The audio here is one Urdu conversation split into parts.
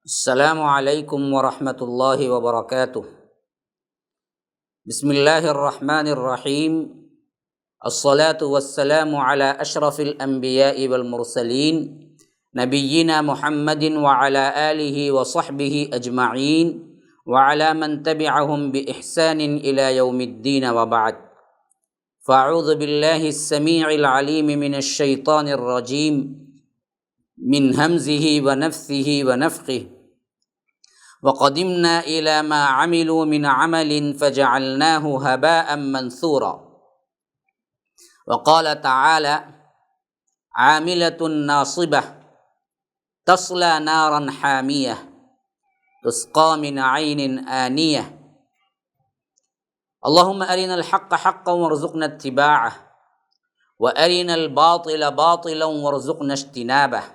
السلام علیکم ورحمۃ اللہ وبرکاتہ۔ بسم اللہ الرحمن الرحیم۔ الصلاۃ والسلام علی اشرف الانبیاء والمرسلین نبینا محمد وعلی آلہ وصحبہ اجمعین وعلی من تبعہم بإحسان الی یوم الدین وبعد۔ فاعوذ باللہ السمیع العلیم من الشیطان الرجیم من ہمزہ ونفثہ ونفخہ۔ وَقَدِمْنَا إِلَى مَا عَمِلُوا مِنْ عَمَلٍ فَجَعَلْنَاهُ هَبَاءً مَنْثُورًا۔ وقال تعالى عاملة ناصبة تصلى نارا حامية تسقى من عين آنية۔ اللهم أرنا الحق حقا وارزقنا اتباعه وأرنا الباطل باطلا وارزقنا اجتنابه۔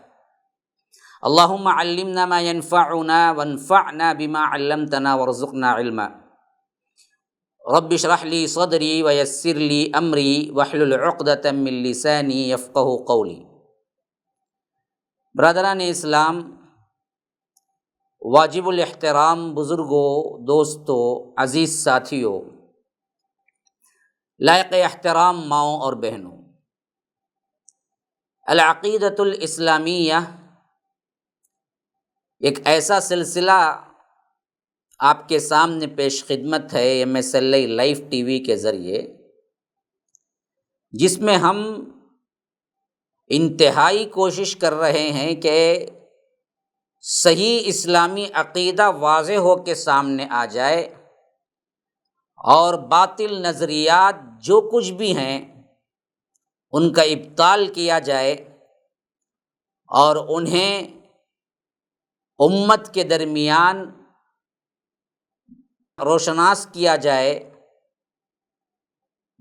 اللهم علمنا ما ينفعنا وانفعنا بما علمتنا وارزقنا علما۔ رب اشرح لي صدري ويسر لي امري واحلل عقدة من لساني يفقهوا قولي۔ برادران اسلام، واجب الاحترام بزرگوں، دوستوں، عزیز ساتھیوں، لائق احترام ماؤں اور بہنوں، العقیدۃ الاسلامیہ ایک ایسا سلسلہ آپ کے سامنے پیش خدمت ہے MSLI لائیو ٹی وی کے ذریعے، جس میں ہم انتہائی کوشش کر رہے ہیں کہ صحیح اسلامی عقیدہ واضح ہو کے سامنے آ جائے اور باطل نظریات جو کچھ بھی ہیں ان کا ابطال کیا جائے اور انہیں امت کے درمیان روشناس کیا جائے،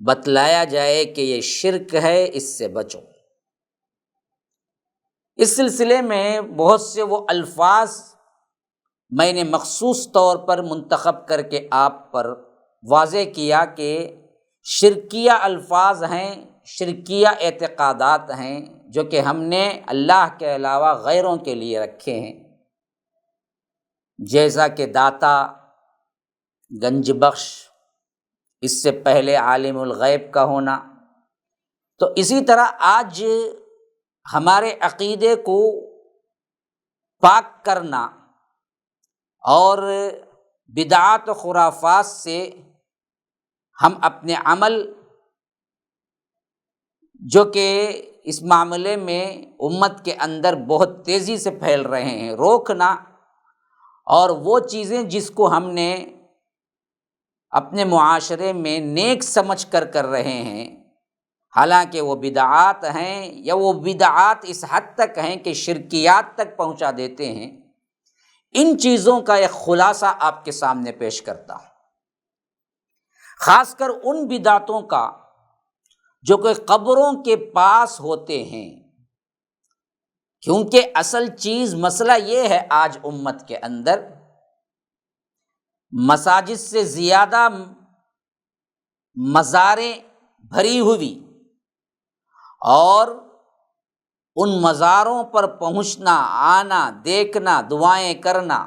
بتلایا جائے کہ یہ شرک ہے، اس سے بچو۔ اس سلسلے میں بہت سے وہ الفاظ میں نے مخصوص طور پر منتخب کر کے آپ پر واضح کیا کہ شرکیہ الفاظ ہیں، شرکیہ اعتقادات ہیں جو کہ ہم نے اللہ کے علاوہ غیروں کے لیے رکھے ہیں، جیسا کہ داتا، گنج بخش، اس سے پہلے عالم الغیب کا ہونا۔ تو اسی طرح آج ہمارے عقیدے کو پاک کرنا اور بدعات و خرافات سے ہم اپنے عمل، جو کہ اس معاملے میں امت کے اندر بہت تیزی سے پھیل رہے ہیں، روکنا، اور وہ چیزیں جس کو ہم نے اپنے معاشرے میں نیک سمجھ کر رہے ہیں، حالانکہ وہ بدعات ہیں یا وہ بدعات اس حد تک ہیں کہ شرکیات تک پہنچا دیتے ہیں، ان چیزوں کا ایک خلاصہ آپ کے سامنے پیش کرتا ہوں، خاص کر ان بدعتوں کا جو کہ قبروں کے پاس ہوتے ہیں، کیونکہ اصل چیز مسئلہ یہ ہے آج امت کے اندر مساجد سے زیادہ مزاریں بھری ہوئی، اور ان مزاروں پر پہنچنا، آنا، دیکھنا، دعائیں کرنا،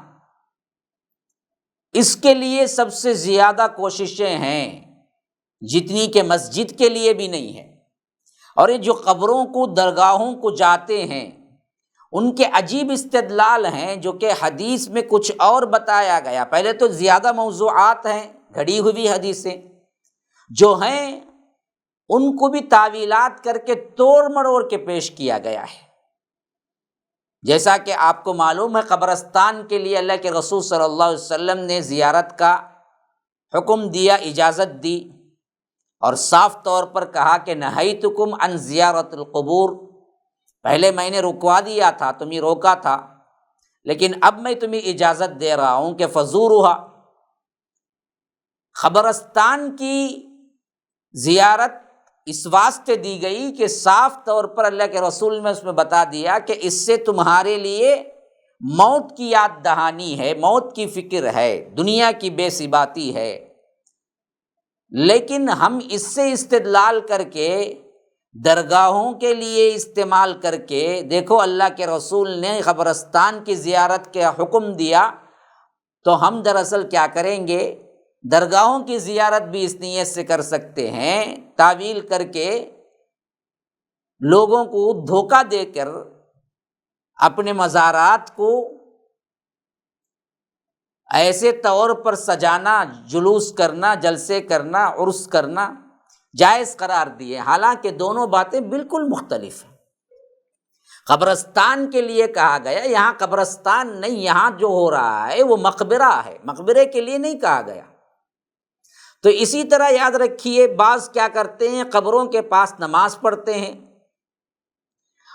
اس کے لیے سب سے زیادہ کوششیں ہیں جتنی کہ مسجد کے لیے بھی نہیں ہے۔ اور یہ جو قبروں کو، درگاہوں کو جاتے ہیں، ان کے عجیب استدلال ہیں جو کہ حدیث میں کچھ اور بتایا گیا۔ پہلے تو زیادہ موضوعات ہیں، گھڑی ہوئی حدیثیں جو ہیں، ان کو بھی تعویلات کر کے توڑ مڑوڑ کے پیش کیا گیا ہے۔ جیسا کہ آپ کو معلوم ہے، قبرستان کے لیے اللہ کے رسول صلی اللہ علیہ وسلم نے زیارت کا حکم دیا، اجازت دی، اور صاف طور پر کہا کہ نہیتکم عن زیارت القبور، پہلے میں نے رکوا دیا تھا، تمہیں روکا تھا، لیکن اب میں تمہیں اجازت دے رہا ہوں کہ فزورھا۔ قبرستان کی زیارت اس واسطے دی گئی کہ صاف طور پر اللہ کے رسول نے اس میں بتا دیا کہ اس سے تمہارے لیے موت کی یاد دہانی ہے، موت کی فکر ہے، دنیا کی بے ثباتی ہے۔ لیکن ہم اس سے استدلال کر کے درگاہوں کے لیے استعمال کر کے، دیکھو اللہ کے رسول نے قبرستان کی زیارت کا حکم دیا، تو ہم دراصل کیا کریں گے؟ درگاہوں کی زیارت بھی اس نیت سے کر سکتے ہیں، تعویل کر کے لوگوں کو دھوکہ دے کر اپنے مزارات کو ایسے طور پر سجانا، جلوس کرنا، جلسے کرنا، عرس کرنا جائز قرار دیے، حالانکہ دونوں باتیں بالکل مختلف ہیں۔ قبرستان کے لیے کہا گیا، یہاں قبرستان نہیں، یہاں جو ہو رہا ہے وہ مقبرہ ہے، مقبرے کے لیے نہیں کہا گیا۔ تو اسی طرح یاد رکھیے، بعض کیا کرتے ہیں، قبروں کے پاس نماز پڑھتے ہیں،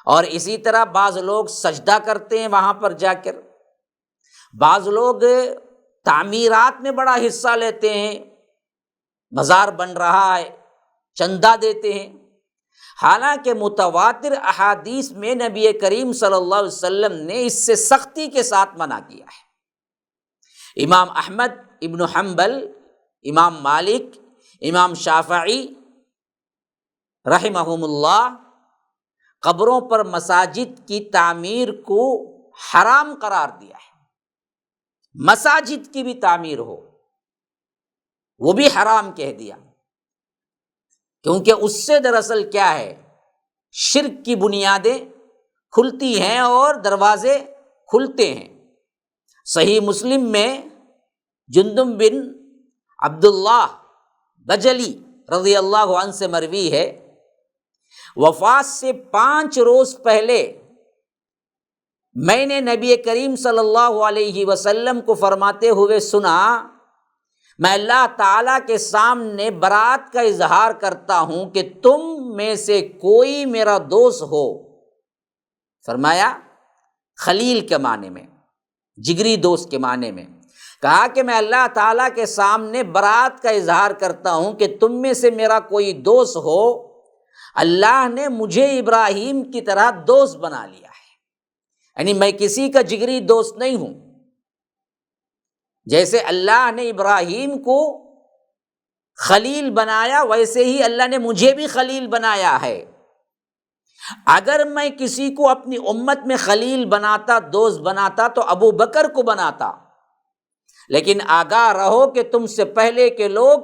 اور اسی طرح بعض لوگ سجدہ کرتے ہیں وہاں پر جا کر، بعض لوگ تعمیرات میں بڑا حصہ لیتے ہیں، مزار بن رہا ہے چندہ دیتے ہیں، حالانکہ متواتر احادیث میں نبی کریم صلی اللہ علیہ وسلم نے اس سے سختی کے ساتھ منع کیا ہے۔ امام احمد ابن حنبل، امام مالک، امام شافعی رحمہم اللہ قبروں پر مساجد کی تعمیر کو حرام قرار دیا ہے۔ مساجد کی بھی تعمیر ہو وہ بھی حرام کہہ دیا، کیونکہ اس سے دراصل کیا ہے، شرک کی بنیادیں کھلتی ہیں اور دروازے کھلتے ہیں۔ صحیح مسلم میں جندب بن عبداللہ بجلی رضی اللہ عنہ سے مروی ہے، وفات سے 5 روز پہلے میں نے نبی کریم صلی اللہ علیہ وسلم کو فرماتے ہوئے سنا، میں اللہ تعالیٰ کے سامنے برات کا اظہار کرتا ہوں کہ تم میں سے کوئی میرا دوست ہو، فرمایا خلیل کے معنی میں، جگری دوست کے معنی میں، کہا کہ میں اللہ تعالیٰ کے سامنے برات کا اظہار کرتا ہوں کہ تم میں سے میرا کوئی دوست ہو، اللہ نے مجھے ابراہیم کی طرح دوست بنا لیا ہے، یعنی میں کسی کا جگری دوست نہیں ہوں، جیسے اللہ نے ابراہیم کو خلیل بنایا ویسے ہی اللہ نے مجھے بھی خلیل بنایا ہے۔ اگر میں کسی کو اپنی امت میں خلیل بناتا، دوست بناتا، تو ابو بکر کو بناتا، لیکن آگاہ رہو کہ تم سے پہلے کے لوگ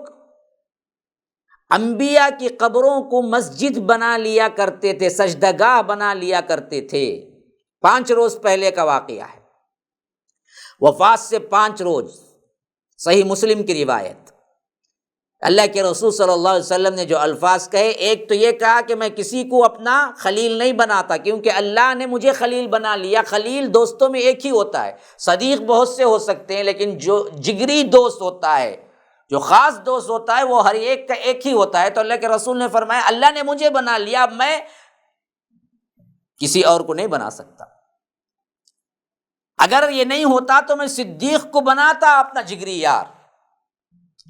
انبیاء کی قبروں کو مسجد بنا لیا کرتے تھے، سجدگاہ بنا لیا کرتے تھے۔ 5 روز پہلے کا واقعہ ہے، وفات سے 5 روز، صحیح مسلم کی روایت۔ اللہ کے رسول صلی اللہ علیہ وسلم نے جو الفاظ کہے، ایک تو یہ کہا کہ میں کسی کو اپنا خلیل نہیں بناتا، کیونکہ اللہ نے مجھے خلیل بنا لیا۔ خلیل دوستوں میں ایک ہی ہوتا ہے، صدیق بہت سے ہو سکتے ہیں، لیکن جو جگری دوست ہوتا ہے، جو خاص دوست ہوتا ہے، وہ ہر ایک کا ایک ہی ہوتا ہے۔ تو اللہ کے رسول نے فرمایا اللہ نے مجھے بنا لیا، اب میں کسی اور کو نہیں بنا سکتا۔ اگر یہ نہیں ہوتا تو میں صدیق کو بناتا اپنا جگری یار،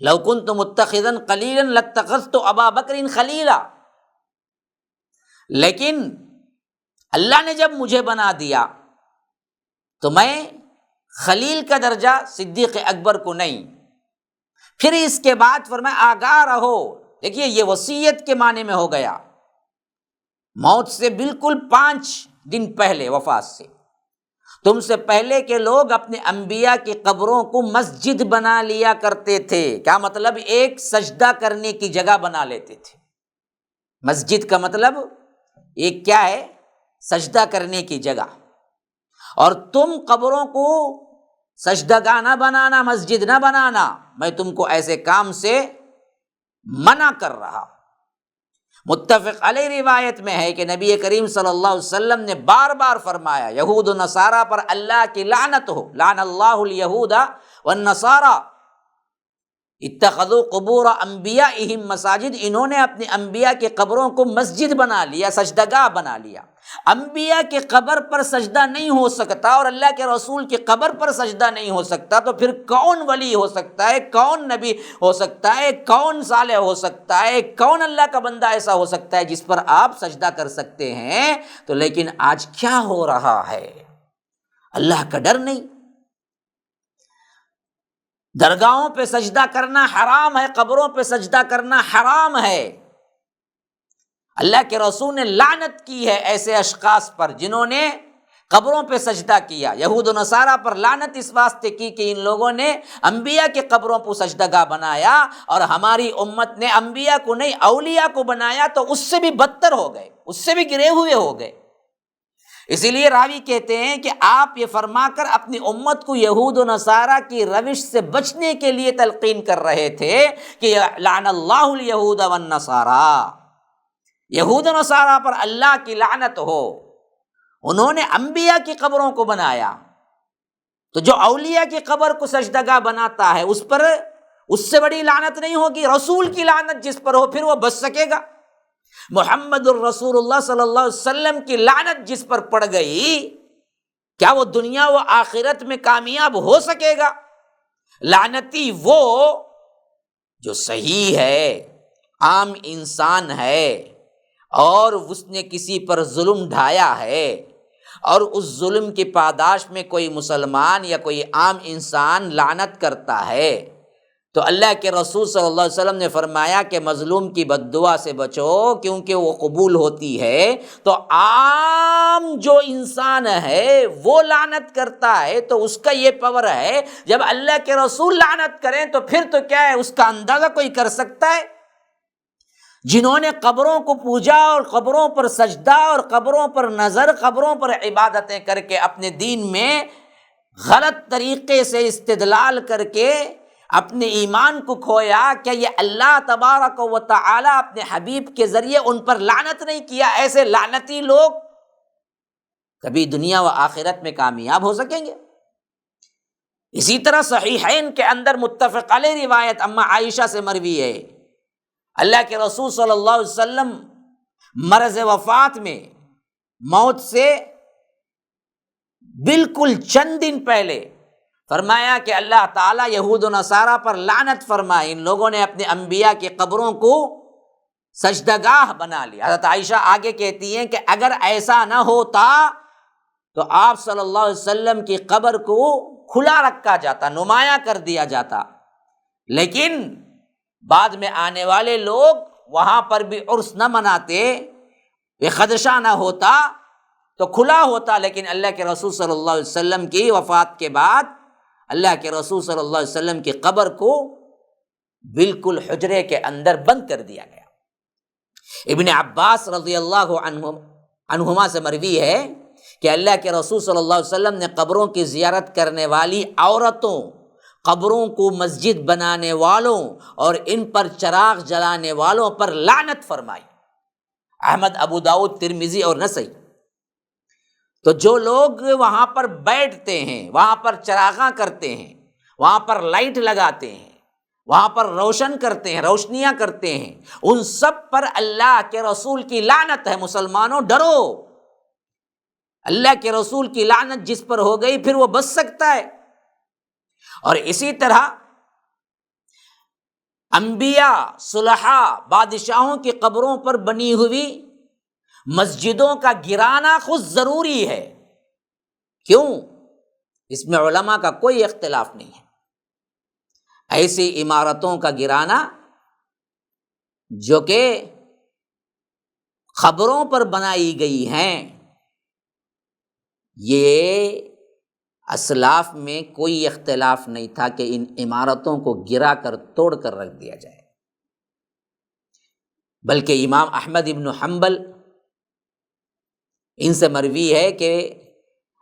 لو کنت متخذا خلیلا لاتخذت ابا بکر خلیلا، لیکن اللہ نے جب مجھے بنا دیا تو میں خلیل کا درجہ صدیق اکبر کو نہیں۔ پھر اس کے بعد فرمایا آگاہ رہو، دیکھیے یہ وصیت کے معنی میں ہو گیا، موت سے بالکل 5 دن پہلے، وفات سے، تم سے پہلے کے لوگ اپنے انبیاء کی قبروں کو مسجد بنا لیا کرتے تھے۔ کیا مطلب؟ ایک سجدہ کرنے کی جگہ بنا لیتے تھے۔ مسجد کا مطلب ایک کیا ہے؟ سجدہ کرنے کی جگہ۔ اور تم قبروں کو سجدہ گاہ نہ بنانا، مسجد نہ بنانا، میں تم کو ایسے کام سے منع کر رہا۔ متفق علیہ روایت میں ہے کہ نبی کریم صلی اللہ علیہ وسلم نے بار بار فرمایا یہود و نصارہ پر اللہ کی لعنت ہو، لعن اللہ الیہود والنصارى اتخذوا قبور انبیائہم مساجد، انہوں نے اپنی انبیاء کی قبروں کو مسجد بنا لیا، سجدگاہ بنا لیا۔ انبیاء کی قبر پر سجدہ نہیں ہو سکتا اور اللہ کے رسول کی قبر پر سجدہ نہیں ہو سکتا، تو پھر کون ولی ہو سکتا ہے، کون نبی ہو سکتا ہے، کون صالح ہو سکتا ہے، کون اللہ کا بندہ ایسا ہو سکتا ہے جس پر آپ سجدہ کر سکتے ہیں؟ تو لیکن آج کیا ہو رہا ہے؟ اللہ کا ڈر نہیں۔ درگاہوں پہ سجدہ کرنا حرام ہے، قبروں پہ سجدہ کرنا حرام ہے۔ اللہ کے رسول نے لعنت کی ہے ایسے اشخاص پر جنہوں نے قبروں پہ سجدہ کیا۔ یہود و نصارہ پر لعنت اس واسطے کی کہ ان لوگوں نے انبیاء کے قبروں کو سجدہ گاہ بنایا، اور ہماری امت نے انبیاء کو نہیں اولیاء کو بنایا تو اس سے بھی بدتر ہو گئے، اس سے بھی گرے ہوئے ہو گئے۔ اسی لیے راوی کہتے ہیں کہ آپ یہ فرما کر اپنی امت کو یہود و نصارہ کی روش سے بچنے کے لیے تلقین کر رہے تھے کہ لعن اللہ الیہود والنصارہ، یہود و نصارہ پر اللہ کی لعنت ہو، انہوں نے انبیاء کی قبروں کو بنایا۔ تو جو اولیاء کی قبر کو سجدہ گاہ بناتا ہے اس سے بڑی لعنت نہیں ہوگی۔ رسول کی لعنت جس پر ہو پھر وہ بچ سکے گا؟ محمد الرسول اللہ صلی اللہ علیہ وسلم کی لعنت جس پر پڑ گئی، کیا وہ دنیا و آخرت میں کامیاب ہو سکے گا؟ لعنتی وہ جو صحیح ہے، عام انسان ہے، اور اس نے کسی پر ظلم ڈھایا ہے، اور اس ظلم کی پاداش میں کوئی مسلمان یا کوئی عام انسان لعنت کرتا ہے، تو اللہ کے رسول صلی اللہ علیہ وسلم نے فرمایا کہ مظلوم کی بد دعا سے بچو کیونکہ وہ قبول ہوتی ہے۔ تو عام جو انسان ہے وہ لعنت کرتا ہے تو اس کا یہ پاور ہے، جب اللہ کے رسول لعنت کریں تو پھر تو کیا ہے، اس کا اندازہ کوئی کر سکتا ہے؟ جنہوں نے قبروں کو پوجا اور قبروں پر سجدہ اور قبروں پر نظر، قبروں پر عبادتیں کر کے اپنے دین میں غلط طریقے سے استدلال کر کے اپنے ایمان کو کھویا، کیا یہ اللہ تبارک و تعالی اپنے حبیب کے ذریعے ان پر لعنت نہیں کیا؟ ایسے لعنتی لوگ کبھی دنیا و آخرت میں کامیاب ہو سکیں گے؟ اسی طرح صحیحین کے اندر متفق علیہ روایت اما عائشہ سے مروی ہے، اللہ کے رسول صلی اللہ علیہ وسلم مرض وفات میں، موت سے بالکل چند دن پہلے فرمایا کہ اللہ تعالیٰ یہود و نصارہ پر لعنت فرمائے، ان لوگوں نے اپنے انبیاء کی قبروں کو سجدہ گاہ بنا لیا۔ حضرت عائشہ آگے کہتی ہیں کہ اگر ایسا نہ ہوتا تو آپ صلی اللہ علیہ وسلم کی قبر کو کھلا رکھا جاتا، نمایاں کر دیا جاتا، لیکن بعد میں آنے والے لوگ وہاں پر بھی عرس نہ مناتے، یہ خدشہ نہ ہوتا تو کھلا ہوتا، لیکن اللہ کے رسول صلی اللہ علیہ وسلم کی وفات کے بعد اللہ کے رسول صلی اللہ علیہ وسلم کی قبر کو بالکل حجرے کے اندر بند کر دیا گیا۔ ابن عباس رضی اللہ عنہما سے مروی ہے کہ اللہ کے رسول صلی اللہ علیہ وسلم نے قبروں کی زیارت کرنے والی عورتوں، قبروں کو مسجد بنانے والوں اور ان پر چراغ جلانے والوں پر لعنت فرمائی۔ احمد، ابو داؤد، ترمذی اور نسائی۔ تو جو لوگ وہاں پر بیٹھتے ہیں، وہاں پر چراغاں کرتے ہیں، وہاں پر لائٹ لگاتے ہیں، وہاں پر روشن کرتے ہیں، روشنیاں کرتے ہیں، ان سب پر اللہ کے رسول کی لعنت ہے۔ مسلمانوں ڈرو، اللہ کے رسول کی لعنت جس پر ہو گئی پھر وہ بچ سکتا ہے۔ اور اسی طرح انبیاء، صلحاء، بادشاہوں کی قبروں پر بنی ہوئی مسجدوں کا گرانا خود ضروری ہے۔ کیوں؟ اس میں علماء کا کوئی اختلاف نہیں ہے۔ ایسی عمارتوں کا گرانا جو کہ قبروں پر بنائی گئی ہیں، یہ اسلاف میں کوئی اختلاف نہیں تھا کہ ان عمارتوں کو گرا کر توڑ کر رکھ دیا جائے، بلکہ امام احمد ابن حنبل ان سے مروی ہے کہ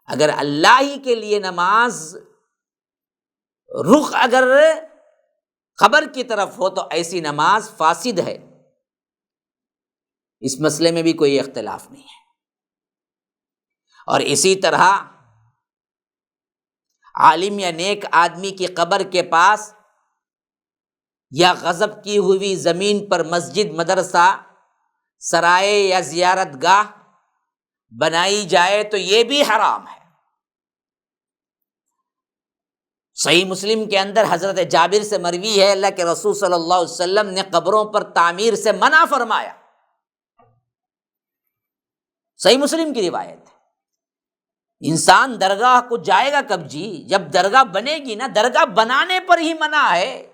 اگر اللہ ہی کے لیے نماز رخ اگر قبر کی طرف ہو تو ایسی نماز فاسد ہے۔ اس مسئلے میں بھی کوئی اختلاف نہیں ہے۔ اور اسی طرح عالم یا نیک آدمی کی قبر کے پاس یا غصب کی ہوئی زمین پر مسجد، مدرسہ، سرائے یا زیارت گاہ بنائی جائے تو یہ بھی حرام ہے۔ صحیح مسلم کے اندر حضرت جابر سے مروی ہے اللہ کے رسول صلی اللہ علیہ وسلم نے قبروں پر تعمیر سے منع فرمایا۔ صحیح مسلم کی روایت ہے۔ انسان درگاہ کو جائے گا کب جی؟ جب درگاہ بنے گی نا، درگاہ بنانے پر ہی منع ہے۔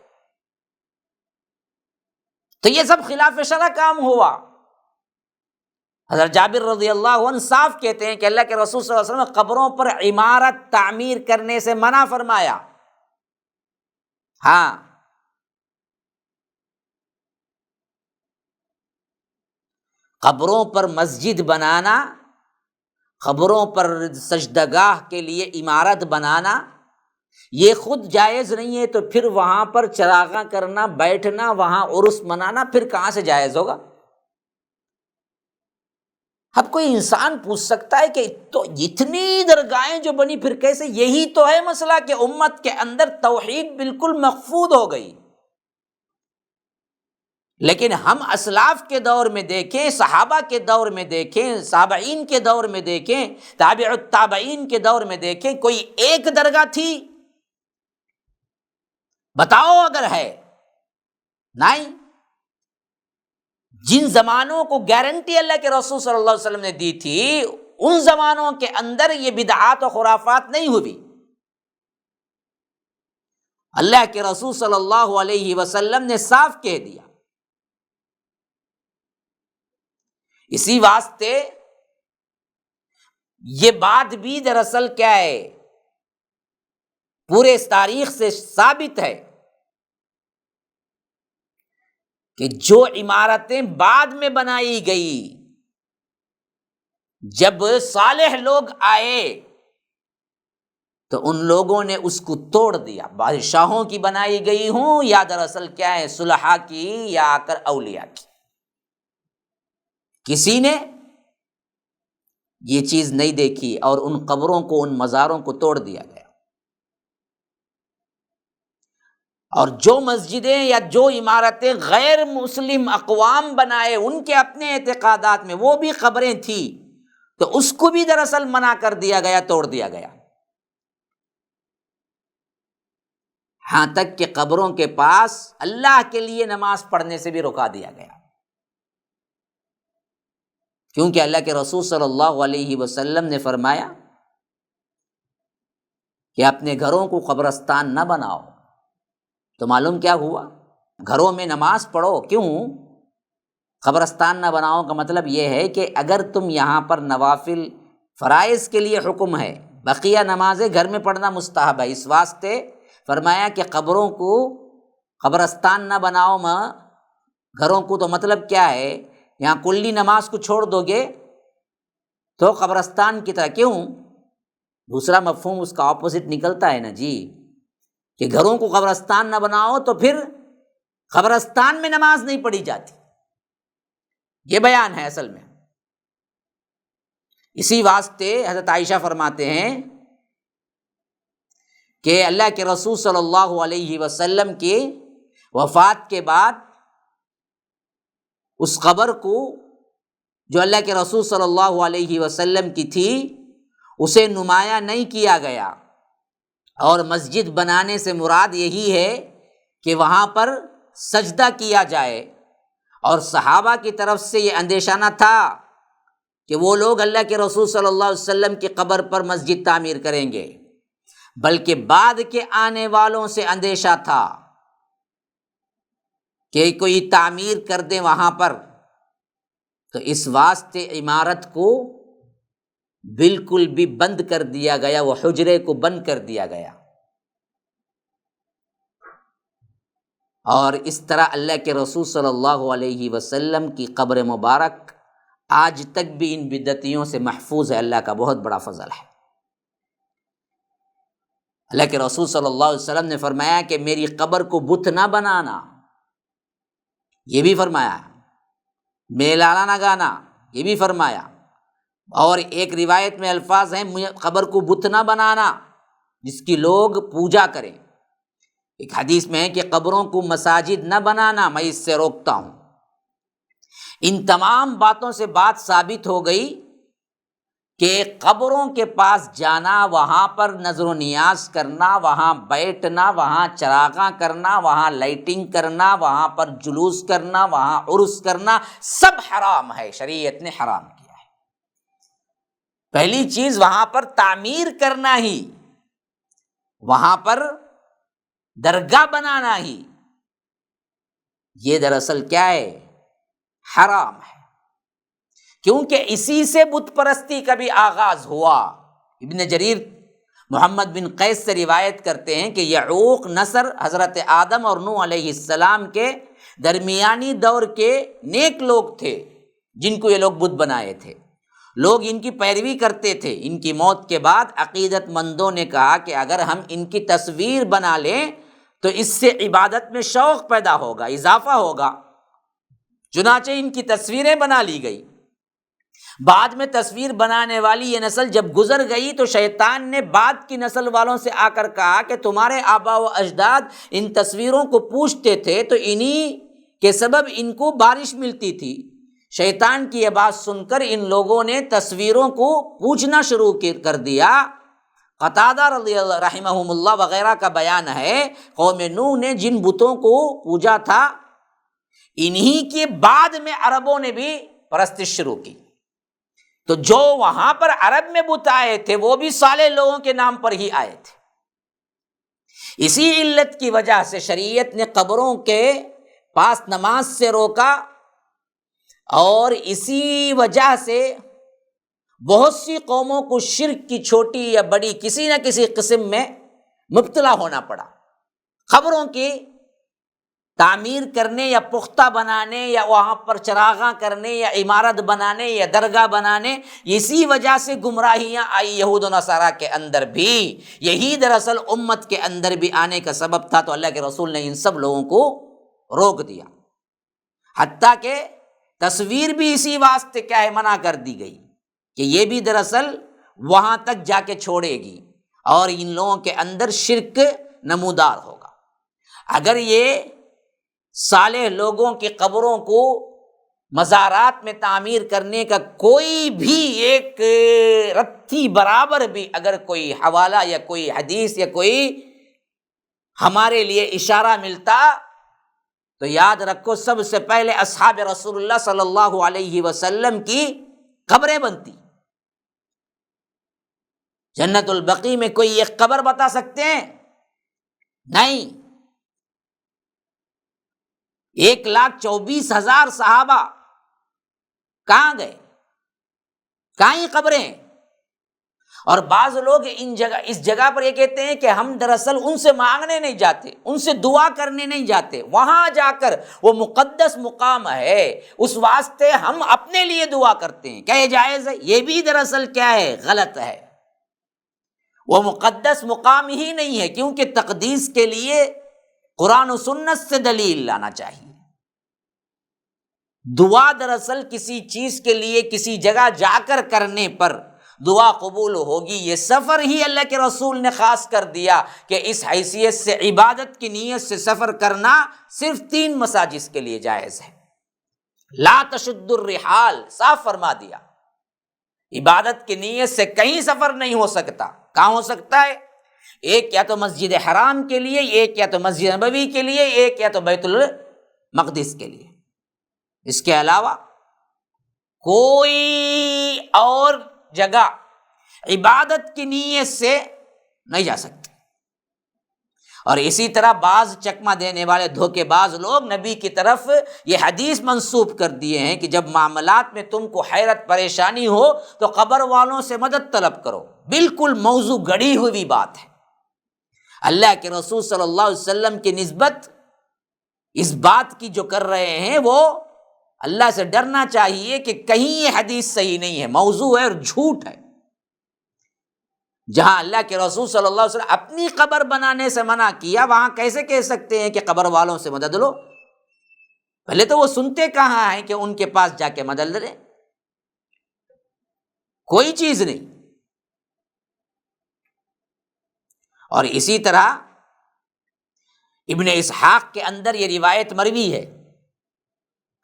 تو یہ سب خلاف شرع کام ہوا۔ حضرت جابر رضی اللہ عنہ صاف کہتے ہیں کہ اللہ کے رسول صلی اللہ علیہ وسلم نے قبروں پر عمارت تعمیر کرنے سے منع فرمایا۔ ہاں، قبروں پر مسجد بنانا، قبروں پر سجدگاہ کے لیے عمارت بنانا یہ خود جائز نہیں ہے، تو پھر وہاں پر چراغاں کرنا، بیٹھنا، وہاں عرس منانا پھر کہاں سے جائز ہوگا؟ اب کوئی انسان پوچھ سکتا ہے کہ تو اتنی درگاہیں جو بنی پھر کیسے؟ یہی تو ہے مسئلہ کہ امت کے اندر توحید بالکل مخفوض ہو گئی۔ لیکن ہم اسلاف کے دور میں دیکھیں، صحابہ کے دور میں دیکھیں، تابعین کے دور میں دیکھیں، تابع التابعین کے دور میں دیکھیں، کوئی ایک درگاہ تھی؟ بتاؤ اگر ہے۔ نہیں، جن زمانوں کو گارنٹی اللہ کے رسول صلی اللہ علیہ وسلم نے دی تھی ان زمانوں کے اندر یہ بدعات و خرافات نہیں ہوئی۔ اللہ کے رسول صلی اللہ علیہ وسلم نے صاف کہہ دیا۔ اسی واسطے یہ بات بھی دراصل کیا ہے، پورے اس تاریخ سے ثابت ہے کہ جو عمارتیں بعد میں بنائی گئی، جب صالح لوگ آئے تو ان لوگوں نے اس کو توڑ دیا، بادشاہوں کی بنائی گئی ہوں یا دراصل کیا ہے صلحاء کی یا آ کر اولیاء کی، کسی نے یہ چیز نہیں دیکھی اور ان قبروں کو، ان مزاروں کو توڑ دیا گیا۔ اور جو مسجدیں یا جو عمارتیں غیر مسلم اقوام بنائے ان کے اپنے اعتقادات میں وہ بھی قبریں تھیں، تو اس کو بھی دراصل منع کر دیا گیا، توڑ دیا گیا۔ ہاں تک کہ قبروں کے پاس اللہ کے لیے نماز پڑھنے سے بھی روکا دیا گیا، کیونکہ اللہ کے رسول صلی اللہ علیہ وسلم نے فرمایا کہ اپنے گھروں کو قبرستان نہ بناؤ۔ تو معلوم کیا ہوا؟ گھروں میں نماز پڑھو، کیوں؟ قبرستان نہ بناؤ کا مطلب یہ ہے کہ اگر تم یہاں پر نوافل فرائض کے لیے حکم ہے، بقیہ نمازیں گھر میں پڑھنا مستحب ہے، اس واسطے فرمایا کہ قبروں کو قبرستان نہ بناؤ گھروں کو۔ تو مطلب کیا ہے؟ یہاں کلی نماز کو چھوڑ دو گے تو قبرستان کی طرح، کیوں؟ دوسرا مفہوم اس کا اپوزٹ نکلتا ہے نا جی، کہ گھروں کو قبرستان نہ بناؤ تو پھر قبرستان میں نماز نہیں پڑھی جاتی، یہ بیان ہے اصل میں۔ اسی واسطے حضرت عائشہ فرماتے ہیں کہ اللہ کے رسول صلی اللہ علیہ وسلم کی وفات کے بعد اس قبر کو جو اللہ کے رسول صلی اللہ علیہ وسلم کی تھی اسے نمایاں نہیں کیا گیا، اور مسجد بنانے سے مراد یہی ہے کہ وہاں پر سجدہ کیا جائے، اور صحابہ کی طرف سے یہ اندیشہ نہ تھا کہ وہ لوگ اللہ کے رسول صلی اللہ علیہ وسلم کی قبر پر مسجد تعمیر کریں گے، بلکہ بعد کے آنے والوں سے اندیشہ تھا کہ کوئی تعمیر کر دیں وہاں پر، تو اس واسطے عمارت کو بالکل بھی بند کر دیا گیا، وہ حجرے کو بند کر دیا گیا۔ اور اس طرح اللہ کے رسول صلی اللہ علیہ وسلم کی قبر مبارک آج تک بھی ان بدعتیوں سے محفوظ ہے، اللہ کا بہت بڑا فضل ہے۔ اللہ کے رسول صلی اللہ علیہ وسلم نے فرمایا کہ میری قبر کو بت نہ بنانا، یہ بھی فرمایا، میلہ نہ گانا، یہ بھی فرمایا، اور ایک روایت میں الفاظ ہیں قبر کو بت نہ بنانا جس کی لوگ پوجا کریں، ایک حدیث میں ہے کہ قبروں کو مساجد نہ بنانا، میں اس سے روکتا ہوں۔ ان تمام باتوں سے بات ثابت ہو گئی کہ قبروں کے پاس جانا، وہاں پر نظر و نیاز کرنا، وہاں بیٹھنا، وہاں چراغاں کرنا، وہاں لائٹنگ کرنا، وہاں پر جلوس کرنا، وہاں عرس کرنا، سب حرام ہے، شریعت نے حرام کیا ہے۔ پہلی چیز وہاں پر تعمیر کرنا ہی، وہاں پر درگاہ بنانا ہی، یہ دراصل کیا ہے؟ حرام ہے۔ کیونکہ اسی سے بت پرستی کا بھی آغاز ہوا۔ ابن جریر محمد بن قیس سے روایت کرتے ہیں کہ یعوق نسل حضرت آدم اور نوح علیہ السلام کے درمیانی دور کے نیک لوگ تھے جن کو یہ لوگ بت بنائے تھے، لوگ ان کی پیروی کرتے تھے۔ ان کی موت کے بعد عقیدت مندوں نے کہا کہ اگر ہم ان کی تصویر بنا لیں تو اس سے عبادت میں شوق پیدا ہوگا، اضافہ ہوگا، چنانچہ ان کی تصویریں بنا لی گئی۔ بعد میں تصویر بنانے والی یہ نسل جب گزر گئی تو شیطان نے بعد کی نسل والوں سے آ کر کہا کہ تمہارے آبا و اجداد ان تصویروں کو پوجتے تھے تو انہی کے سبب ان کو بارش ملتی تھی۔ شیطان کی یہ بات سن کر ان لوگوں نے تصویروں کو پوجنا شروع کر دیا۔ قتادہ رضی اللہ رحمہم اللہ وغیرہ کا بیان ہے قوم نوح نے جن بتوں کو پوجا تھا انہی کے بعد میں عربوں نے بھی پرستش شروع کی، تو جو وہاں پر عرب میں بت آئے تھے وہ بھی صالح لوگوں کے نام پر ہی آئے تھے۔ اسی علت کی وجہ سے شریعت نے قبروں کے پاس نماز سے روکا، اور اسی وجہ سے بہت سی قوموں کو شرک کی چھوٹی یا بڑی کسی نہ کسی قسم میں مبتلا ہونا پڑا۔ قبروں کی تعمیر کرنے یا پختہ بنانے یا وہاں پر چراغاں کرنے یا عمارت بنانے یا درگاہ بنانے، اسی وجہ سے گمراہیاں آئی یہود و نصارہ کے اندر بھی۔ یہی دراصل امت کے اندر بھی آنے کا سبب تھا، تو اللہ کے رسول نے ان سب لوگوں کو روک دیا۔ حتیٰ کہ تصویر بھی اسی واسطے کیا ہے منع کر دی گئی کہ یہ بھی دراصل وہاں تک جا کے چھوڑے گی اور ان لوگوں کے اندر شرک نمودار ہوگا۔ اگر یہ صالح لوگوں کی قبروں کو مزارات میں تعمیر کرنے کا کوئی بھی ایک رتی برابر بھی اگر کوئی حوالہ یا کوئی حدیث یا کوئی ہمارے لیے اشارہ ملتا تو یاد رکھو سب سے پہلے اصحاب رسول اللہ صلی اللہ علیہ وسلم کی قبریں بنتی۔ جنت البقیع میں کوئی ایک قبر بتا سکتے ہیں؟ نہیں۔ 1,24,000 صحابہ کہاں گئے؟ کہاں ہی قبریں؟ اور بعض لوگ اس جگہ پر یہ کہتے ہیں کہ ہم دراصل ان سے مانگنے نہیں جاتے، ان سے دعا کرنے نہیں جاتے، وہاں جا کر وہ مقدس مقام ہے، اس واسطے ہم اپنے لیے دعا کرتے ہیں۔ کیا یہ جائز ہے؟ یہ بھی دراصل کیا ہے؟ غلط ہے۔ وہ مقدس مقام ہی نہیں ہے، کیونکہ تقدیس کے لیے قرآن و سنت سے دلیل لانا چاہیے۔ دعا دراصل کسی چیز کے لیے کسی جگہ جا کر کرنے پر دعا قبول ہوگی، یہ سفر ہی اللہ کے رسول نے خاص کر دیا کہ اس حیثیت سے عبادت کی نیت سے سفر کرنا صرف 3 مساجد کے لیے جائز ہے۔ لا تشد الرحال صاف فرما دیا، عبادت کی نیت سے کہیں سفر نہیں ہو سکتا۔ کہاں ہو سکتا ہے؟ ایک یا تو مسجد حرام کے لیے، ایک یا تو مسجد نبوی کے لیے، ایک یا تو بیت المقدس کے لیے۔ اس کے علاوہ کوئی اور جگہ عبادت کی نیت سے نہیں جا سکتے۔ اور اسی طرح بعض چکمہ دینے والے دھوکے باز لوگ نبی کی طرف یہ حدیث منسوب کر دیے ہیں کہ جب معاملات میں تم کو حیرت پریشانی ہو تو قبر والوں سے مدد طلب کرو۔ بالکل موضوع گڑی ہوئی بات ہے۔ اللہ کے رسول صلی اللہ علیہ وسلم کی نسبت اس بات کی جو کر رہے ہیں وہ اللہ سے ڈرنا چاہیے کہ کہیں یہ حدیث صحیح نہیں ہے، موضوع ہے اور جھوٹ ہے۔ جہاں اللہ کے رسول صلی اللہ علیہ وسلم اپنی قبر بنانے سے منع کیا، وہاں کیسے کہہ سکتے ہیں کہ قبر والوں سے مدد لو؟ پہلے تو وہ سنتے کہاں ہیں کہ ان کے پاس جا کے مدد لیں؟ کوئی چیز نہیں۔ اور اسی طرح ابن اسحاق کے اندر یہ روایت مروی ہے،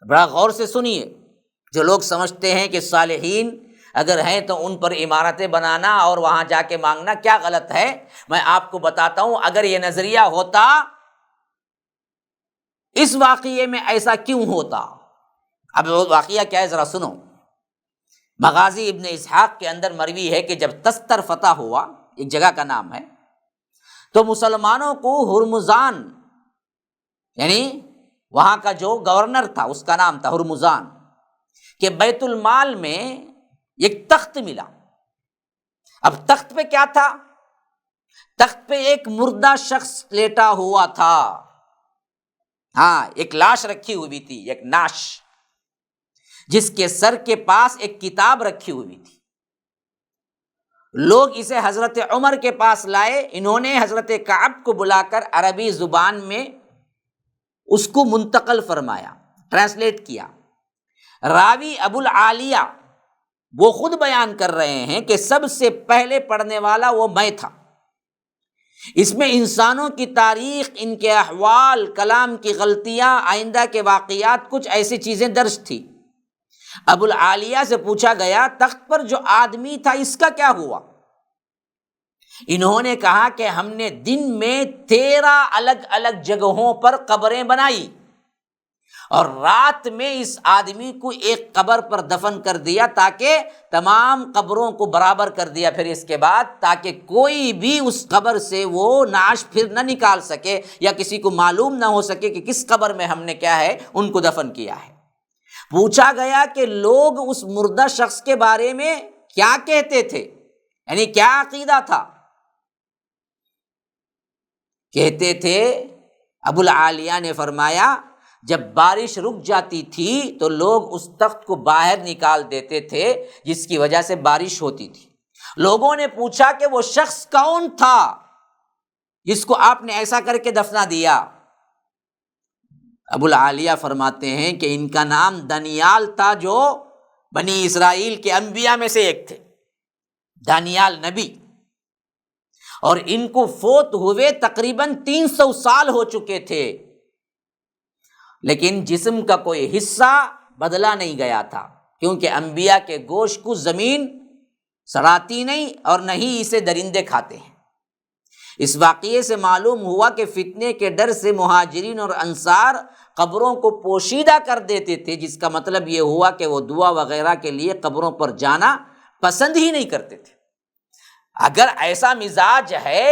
بڑا غور سے سنیے۔ جو لوگ سمجھتے ہیں کہ صالحین اگر ہیں تو ان پر عمارتیں بنانا اور وہاں جا کے مانگنا کیا غلط ہے، میں آپ کو بتاتا ہوں اگر یہ نظریہ ہوتا اس واقعے میں ایسا کیوں ہوتا؟ اب وہ واقعہ کیا ہے ذرا سنو۔ مغازی ابن اسحاق کے اندر مروی ہے کہ جب تستر فتح ہوا، ایک جگہ کا نام ہے، تو مسلمانوں کو ہرمزان، یعنی وہاں کا جو گورنر تھا اس کا نام تھا ہرمزان، کہ بیت المال میں ایک تخت ملا. اب تخت پہ کیا تھا؟ تخت پہ ایک مردہ شخص لیٹا ہوا تھا. ہاں، ایک لاش رکھی ہوئی تھی، ایک نعش، جس کے سر کے پاس ایک کتاب رکھی ہوئی تھی. لوگ اسے حضرت عمر کے پاس لائے. انہوں نے حضرت کعب کو بلا کر عربی زبان میں اس کو منتقل فرمایا، ٹرانسلیٹ کیا. راوی ابو العالیہ وہ خود بیان کر رہے ہیں کہ سب سے پہلے پڑھنے والا وہ میں تھا. اس میں انسانوں کی تاریخ، ان کے احوال، کلام کی غلطیاں، آئندہ کے واقعات، کچھ ایسی چیزیں درج تھی. ابو العالیہ سے پوچھا گیا تخت پر جو آدمی تھا اس کا کیا ہوا؟ انہوں نے کہا کہ ہم نے دن میں 13 الگ الگ جگہوں پر قبریں بنائی اور رات میں اس آدمی کو ایک قبر پر دفن کر دیا، تاکہ تمام قبروں کو برابر کر دیا پھر اس کے بعد، تاکہ کوئی بھی اس قبر سے وہ نعش پھر نہ نکال سکے، یا کسی کو معلوم نہ ہو سکے کہ کس قبر میں ہم نے کیا ہے ان کو دفن کیا ہے. پوچھا گیا کہ لوگ اس مردہ شخص کے بارے میں کیا کہتے تھے، یعنی کیا عقیدہ تھا؟ کہتے تھے، ابو العالیہ نے فرمایا جب بارش رک جاتی تھی تو لوگ اس تخت کو باہر نکال دیتے تھے، جس کی وجہ سے بارش ہوتی تھی. لوگوں نے پوچھا کہ وہ شخص کون تھا جس کو آپ نے ایسا کر کے دفنا دیا؟ ابو العالیہ فرماتے ہیں کہ ان کا نام دانیال تھا، جو بنی اسرائیل کے انبیاء میں سے ایک تھے، دانیال نبی. اور ان کو فوت ہوئے تقریباً 300 سال ہو چکے تھے، لیکن جسم کا کوئی حصہ بدلا نہیں گیا تھا، کیونکہ انبیاء کے گوشت کو زمین سڑاتی نہیں اور نہ ہی اسے درندے کھاتے ہیں. اس واقعے سے معلوم ہوا کہ فتنے کے ڈر سے مہاجرین اور انصار قبروں کو پوشیدہ کر دیتے تھے، جس کا مطلب یہ ہوا کہ وہ دعا وغیرہ کے لیے قبروں پر جانا پسند ہی نہیں کرتے تھے. اگر ایسا مزاج ہے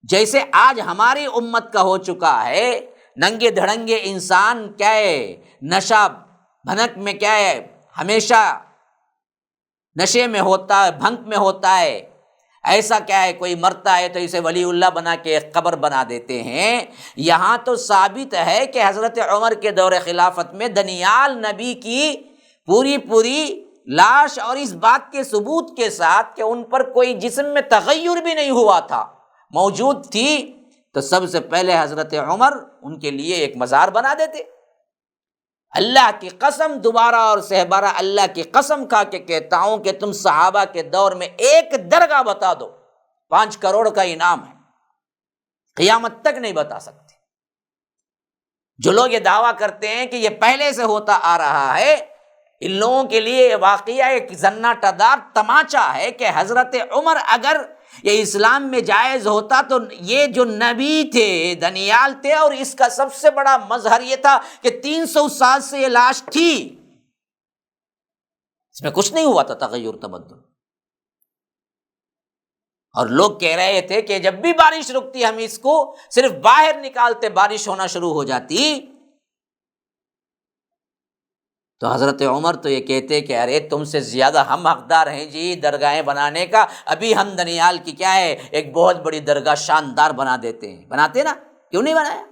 جیسے آج ہماری امت کا ہو چکا ہے، ننگے دھڑنگے انسان کیا ہے، نشہ بھنک میں کیا ہے، ہمیشہ نشے میں ہوتا ہے، بھنک میں ہوتا ہے، ایسا کیا ہے، کوئی مرتا ہے تو اسے ولی اللہ بنا کے ایک قبر بنا دیتے ہیں. یہاں تو ثابت ہے کہ حضرت عمر کے دور خلافت میں دانیال نبی کی پوری لاش، اور اس بات کے ثبوت کے ساتھ کہ ان پر کوئی جسم میں تغیر بھی نہیں ہوا تھا، موجود تھی، تو سب سے پہلے حضرت عمر ان کے لیے ایک مزار بنا دیتے. اللہ کی قسم، دوبارہ اور سہبارہ اللہ کی قسم کھا کے کہتا ہوں کہ تم صحابہ کے دور میں ایک درگاہ بتا دو، 5 کروڑ کا انعام ہے، قیامت تک نہیں بتا سکتے. جو لوگ یہ دعویٰ کرتے ہیں کہ یہ پہلے سے ہوتا آ رہا ہے، ان لوگوں کے لیے یہ واقعہ ایک زناٹہ دار تماچا ہے کہ حضرت عمر اگر یہ اسلام میں جائز ہوتا تو یہ جو نبی تھے دانیال تھے، اور اس کا سب سے بڑا مظہر یہ تھا کہ 300 سال سے یہ لاش تھی، اس میں کچھ نہیں ہوا تھا تغیر تبدل. اور لوگ کہہ رہے تھے کہ جب بھی بارش رکتی ہم اس کو صرف باہر نکالتے، بارش ہونا شروع ہو جاتی. تو حضرت عمر تو یہ کہتے کہ ارے تم سے زیادہ ہم حقدار ہیں جی درگاہیں بنانے کا، ابھی ہم دانیال کی کیا ہے ایک بہت بڑی درگاہ شاندار بنا دیتے ہیں. بناتے نا، کیوں نہیں بنایا؟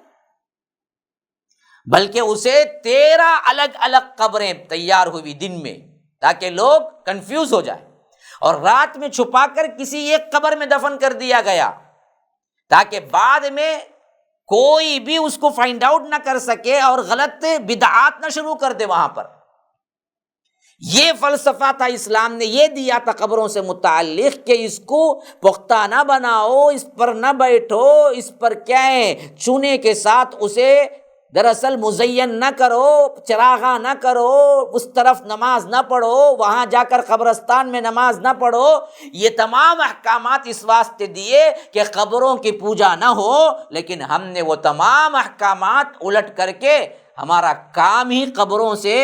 بلکہ اسے 13 الگ الگ قبریں تیار ہوئی دن میں، تاکہ لوگ کنفیوز ہو جائے، اور رات میں چھپا کر کسی ایک قبر میں دفن کر دیا گیا، تاکہ بعد میں کوئی بھی اس کو فائنڈ آؤٹ نہ کر سکے اور غلط بدعات نہ شروع کر دے وہاں پر. یہ فلسفہ تھا اسلام نے یہ دیا تھا قبروں سے متعلق کہ اس کو پختہ نہ بناؤ، اس پر نہ بیٹھو، اس پر کیا ہے چونے کے ساتھ اسے دراصل مزین نہ کرو، چراغاں نہ کرو، اس طرف نماز نہ پڑھو، وہاں جا کر قبرستان میں نماز نہ پڑھو. یہ تمام احکامات اس واسطے دیے کہ قبروں کی پوجا نہ ہو، لیکن ہم نے وہ تمام احکامات الٹ کر کے ہمارا کام ہی قبروں سے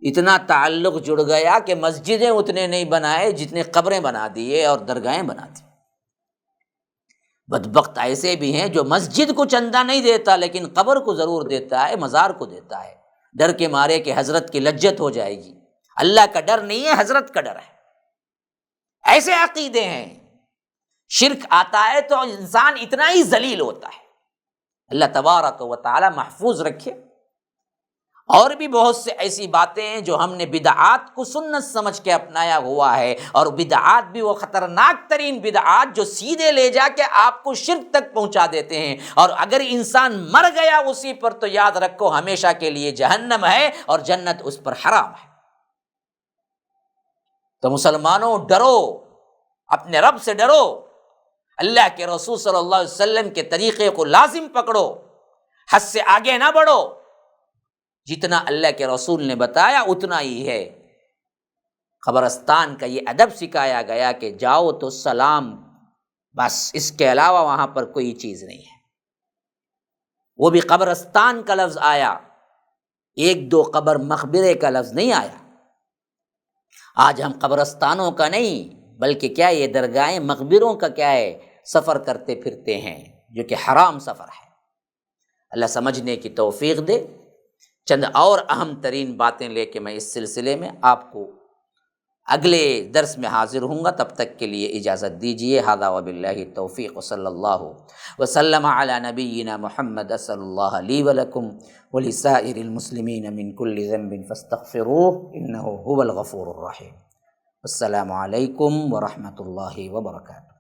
اتنا تعلق جڑ گیا کہ مسجدیں اتنے نہیں بنائے جتنے قبریں بنا دیے اور درگاہیں بنا دی. بدبخت ایسے بھی ہیں جو مسجد کو چندہ نہیں دیتا لیکن قبر کو ضرور دیتا ہے، مزار کو دیتا ہے. ڈر کے مارے کہ حضرت کی لجت ہو جائے گی۔ اللہ کا ڈر نہیں ہے، حضرت کا ڈر ہے۔ ایسے عقیدے ہیں، شرک آتا ہے تو انسان اتنا ہی ذلیل ہوتا ہے۔ اللہ تبارک و تعالی محفوظ رکھے۔ اور بھی بہت سے ایسی باتیں ہیں جو ہم نے بدعات کو سنت سمجھ کے اپنایا ہوا ہے، اور بدعات بھی وہ خطرناک ترین بدعات جو سیدھے لے جا کے آپ کو شرک تک پہنچا دیتے ہیں، اور اگر انسان مر گیا اسی پر تو یاد رکھو ہمیشہ کے لیے جہنم ہے اور جنت اس پر حرام ہے۔ تو مسلمانوں ڈرو، اپنے رب سے ڈرو، اللہ کے رسول صلی اللہ علیہ وسلم کے طریقے کو لازم پکڑو، حد سے آگے نہ بڑھو۔ جتنا اللہ کے رسول نے بتایا اتنا ہی ہے۔ قبرستان کا یہ ادب سکھایا گیا کہ جاؤ تو سلام، بس اس کے علاوہ وہاں پر کوئی چیز نہیں ہے۔ وہ بھی قبرستان کا لفظ آیا، ایک دو قبر مقبرے کا لفظ نہیں آیا۔ آج ہم قبرستانوں کا نہیں بلکہ کیا یہ درگاہیں مقبروں کا کیا ہے سفر کرتے پھرتے ہیں، جو کہ حرام سفر ہے۔ اللہ سمجھنے کی توفیق دے۔ چند اور اہم ترین باتیں لے کے میں اس سلسلے میں آپ کو اگلے درس میں حاضر ہوں گا، تب تک کے لیے اجازت دیجیے۔ ھذا وباللہ التوفیق، صلی اللہ وسلم علی نبینا محمد، صلی اللہ لی ولکم ولسائر المسلمین من کل ذنب فاستغفروہ انہ هو الغفور الرحیم۔ السلام علیکم ورحمۃ اللہ وبرکاتہ۔